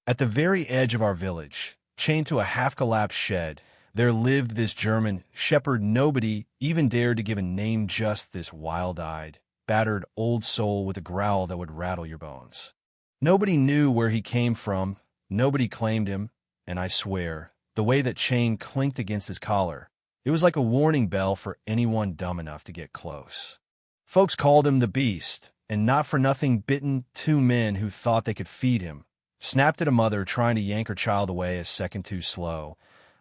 At the very edge of our village, chained to a half-collapsed shed, there lived this German shepherd nobody even dared to give a name, just this wild-eyed, battered old soul with a growl that would rattle your bones. Nobody knew where he came from, nobody claimed him, and I swear, the way that chain clinked against his collar, it was like a warning bell for anyone dumb enough to get close. Folks called him the Beast, and not for nothing bitten two men who thought they could feed him, snapped at a mother trying to yank her child away a second too slow,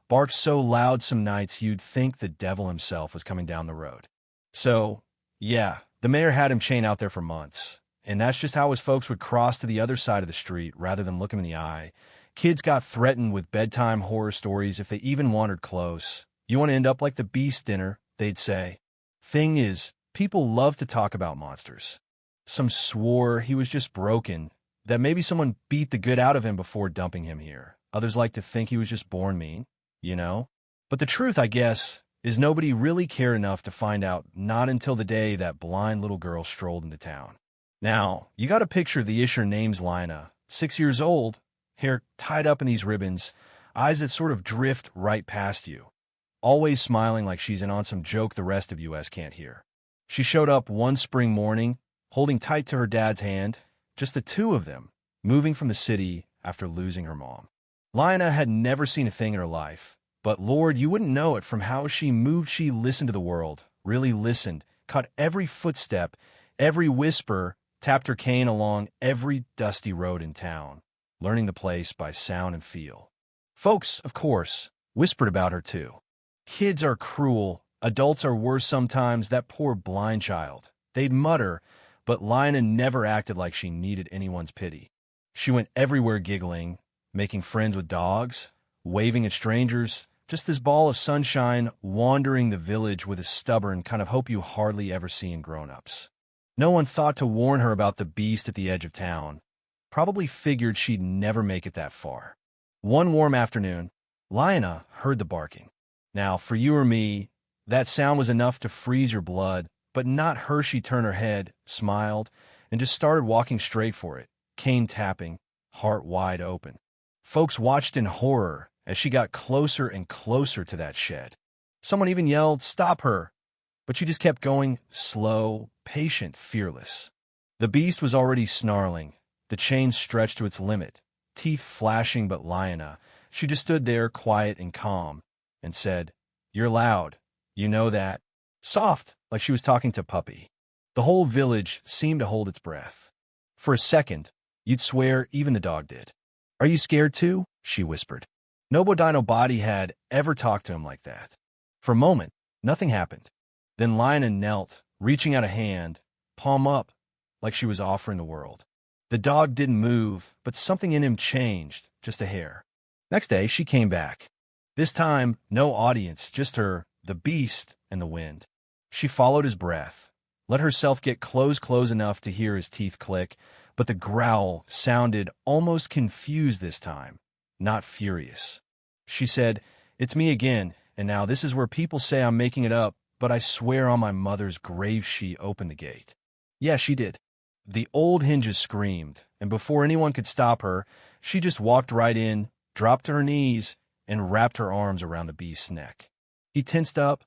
barked so loud some nights you'd think the devil himself was coming down the road. So, yeah, the mayor had him chained out there for months, and that's just how his folks would cross to the other side of the street rather than look him in the eye. Kids got threatened with bedtime horror stories if they even wandered close. You want to end up like the Beast dinner, they'd say. Thing is, people love to talk about monsters. Some swore he was just broken, that maybe someone beat the good out of him before dumping him here. Others like to think he was just born mean, you know? But the truth, I guess, is nobody really cared enough to find out, not until the day that blind little girl strolled into town. Now, you gotta picture the Isher name's Lina, 6 years old, hair tied up in these ribbons, eyes that sort of drift right past you, always smiling like she's in on some joke the rest of US can't hear. She showed up one spring morning, holding tight to her dad's hand, just the two of them, moving from the city after losing her mom. Lina had never seen a thing in her life, but Lord, you wouldn't know it from how she moved. She listened to the world, really listened, caught every footstep, every whisper, tapped her cane along every dusty road in town, learning the place by sound and feel. Folks, of course, whispered about her too. Kids are cruel, adults are worse sometimes, that poor blind child. They'd mutter, but Lina never acted like she needed anyone's pity. She went everywhere giggling, making friends with dogs, waving at strangers, just this ball of sunshine wandering the village with a stubborn kind of hope you hardly ever see in grown-ups. No one thought to warn her about the Beast at the edge of town. Probably figured she'd never make it that far. One warm afternoon, Lina heard the barking. Now, for you or me, that sound was enough to freeze your blood, but not her. She turned her head, smiled, and just started walking straight for it, cane tapping, heart wide open. Folks watched in horror as she got closer and closer to that shed. Someone even yelled, "Stop her!" But she just kept going, slow, patient, fearless. The Beast was already snarling, the chain stretched to its limit, teeth flashing, but Lina, she just stood there quiet and calm, and said, "You're loud. You know that." Soft, like she was talking to Puppy. The whole village seemed to hold its breath. For a second, you'd swear even the dog did. "Are you scared too?" she whispered. Nobody had ever talked to him like that. For a moment, nothing happened. Then Lina knelt, reaching out a hand, palm up, like she was offering the world. The dog didn't move, but something in him changed, just a hair. Next day, she came back. This time, no audience, just her, the Beast, and the wind. She followed his breath, let herself get close enough to hear his teeth click, but the growl sounded almost confused this time, not furious. She said, "It's me again, and now this is where people say I'm making it up, but I swear on my mother's grave she opened the gate." Yeah, she did. The old hinges screamed, and before anyone could stop her, she just walked right in, dropped to her knees, and wrapped her arms around the Beast's neck. He tensed up,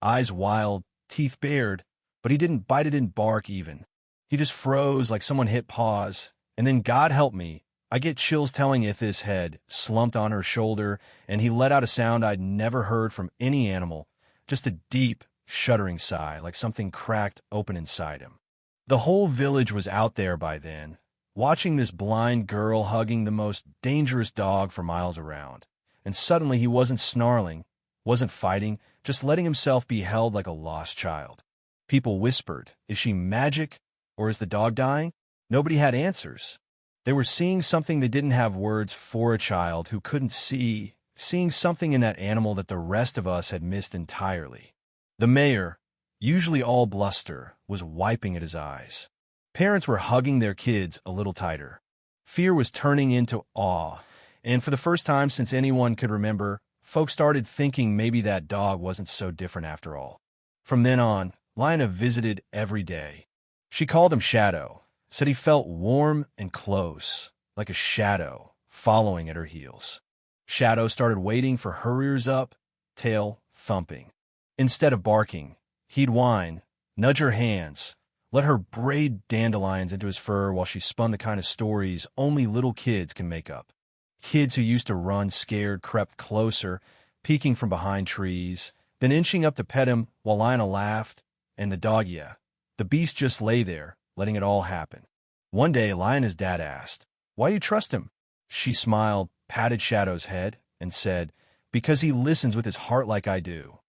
eyes wild, teeth bared, but he didn't bite, it didn't bark even. He just froze like someone hit pause, and then, God help me, I get chills telling if his head slumped on her shoulder, and he let out a sound I'd never heard from any animal, just a deep, shuddering sigh, like something cracked open inside him. The whole village was out there by then, watching this blind girl hugging the most dangerous dog for miles around. And suddenly he wasn't snarling, wasn't fighting, just letting himself be held like a lost child. People whispered, "Is she magic? Or is the dog dying?" Nobody had answers. They were seeing something they didn't have words for. A child who couldn't see, seeing something in that animal that the rest of us had missed entirely. The mayor, usually all bluster, was wiping at his eyes. Parents were hugging their kids a little tighter. Fear was turning into awe, and for the first time since anyone could remember, folks started thinking maybe that dog wasn't so different after all. From then on, Lina visited every day. She called him Shadow, said he felt warm and close, like a shadow, following at her heels. Shadow started waiting for her ears up, tail thumping. Instead of barking, he'd whine, nudge her hands, let her braid dandelions into his fur while she spun the kind of stories only little kids can make up. Kids who used to run scared crept closer, peeking from behind trees, then inching up to pet him while Lionel laughed, and the dog, yeah. The beast just lay there, letting it all happen. One day, Lionel's dad asked, "Why you trust him?" She smiled, patted Shadow's head, and said, "Because he listens with his heart like I do."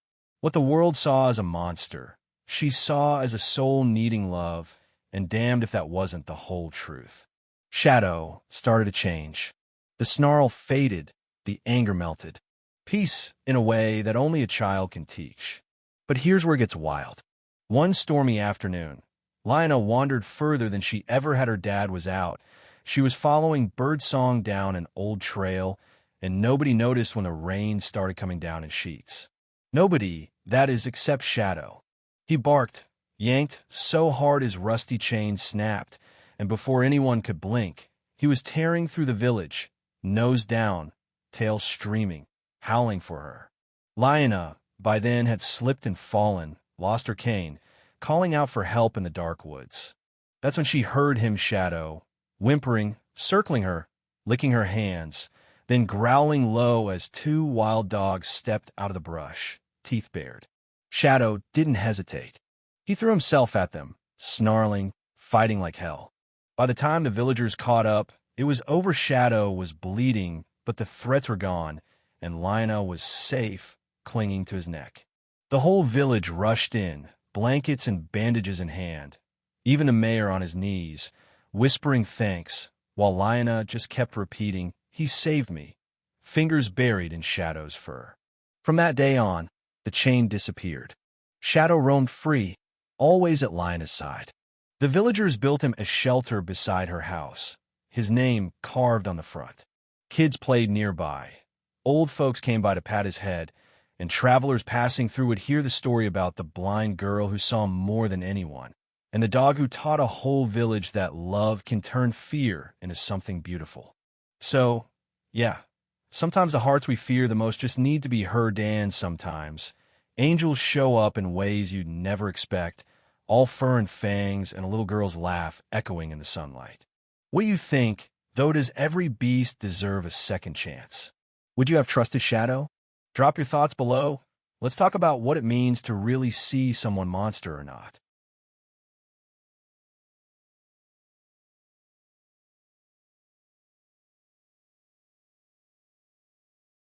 What the world saw as a monster, she saw as a soul needing love, and damned if that wasn't the whole truth. Shadow started to change. The snarl faded, the anger melted. Peace in a way that only a child can teach. But here's where it gets wild. One stormy afternoon, Lionel wandered further than she ever had her dad was out. She was following birdsong down an old trail, and nobody noticed when the rain started coming down in sheets. Nobody, that is, except Shadow. He barked, yanked so hard his rusty chain snapped, and before anyone could blink, he was tearing through the village, nose down, tail streaming, howling for her. Lionel, by then, had slipped and fallen, lost her cane, calling out for help in the dark woods. That's when she heard him, Shadow, whimpering, circling her, licking her hands, then growling low as two wild dogs stepped out of the brush, teeth bared. Shadow didn't hesitate. He threw himself at them, snarling, fighting like hell. By the time the villagers caught up, it was over. Shadow was bleeding, but the threats were gone, and Lionel was safe, clinging to his neck. The whole village rushed in, blankets and bandages in hand, even the mayor on his knees, whispering thanks, while Lionel just kept repeating, "He saved me," fingers buried in Shadow's fur. From that day on, the chain disappeared. Shadow roamed free, always at Lionel's side. The villagers built him a shelter beside her house, his name carved on the front. Kids played nearby. Old folks came by to pat his head, and travelers passing through would hear the story about the blind girl who saw more than anyone, and the dog who taught a whole village that love can turn fear into something beautiful. So, yeah, sometimes the hearts we fear the most just need to be heard, and sometimes angels show up in ways you'd never expect, all fur and fangs, and a little girl's laugh echoing in the sunlight. What do you think, though, does every beast deserve a second chance? Would you have trusted Shadow? Drop your thoughts below. Let's talk about what it means to really see someone monster or not.